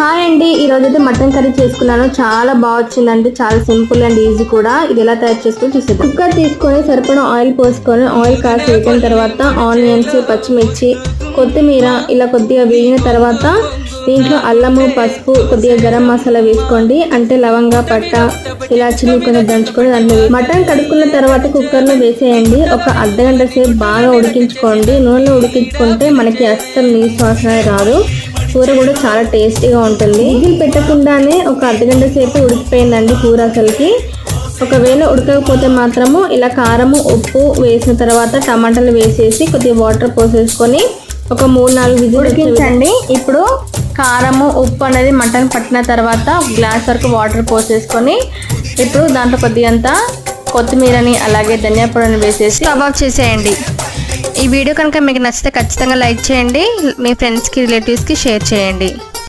Hi అండి, ఈరోజు అయితే మటన్ కర్రీ చేసుకున్నాను. చాలా బాగా వచ్చిందండి. చాలా సింపుల్ అండ్ ఈజీ కూడా. ఇది ఎలా తయారు చేసుకొని చూసేది. కుక్కర్ తీసుకొని సరిపడా ఆయిల్ పోసుకొని ఆయిల్ కాసి వేసిన తర్వాత ఆనియన్స్, పచ్చిమిర్చి, కొత్తిమీర ఇలా కొద్దిగా వేగిన తర్వాత దీంట్లో అల్లము, పసుపు, కొద్దిగా గరం మసాలా వేసుకోండి. అంటే లవంగా, పట్ట, ఇలాచిని కొంచెం దంచుకొని దాంట్లో మటన్ కడుక్కున్న తర్వాత కుక్కర్లో వేసేయండి. ఒక అర్ధగంట సేపు బాగా ఉడికించుకోండి. నూనెలో ఉడికించుకుంటే మనకి అస్సలు నీసు వాసన రాదు. కూర కూడా చాలా టేస్టీగా ఉంటుంది. విజిల్ పెట్టకుండానే ఒక అర్ధగంట సేపు ఉడికిపోయిందండి కూర అసలుకి. ఒకవేళ ఉడకకపోతే మాత్రము ఇలా కారము, ఉప్పు వేసిన తర్వాత టమాటాలు వేసేసి కొద్దిగా వాటర్ పోసేసుకొని ఒక 3-4 విజిల్ ఉడికించండి. ఇప్పుడు కారము, ఉప్పు అనేది మటన్ పట్టిన తర్వాత గ్లాస్ వరకు వాటర్ పోసేసుకొని ఇప్పుడు దాంట్లో కొద్దిగంత కొత్తిమీరని అలాగే ధనియా పొడిని వేసేసి స్టవ్ ఆఫ్ చేసేయండి. ఈ వీడియో కనుక మీకు నచ్చితే ఖచ్చితంగా లైక్ చేయండి. మీ ఫ్రెండ్స్కి, రిలేటివ్స్కి షేర్ చేయండి.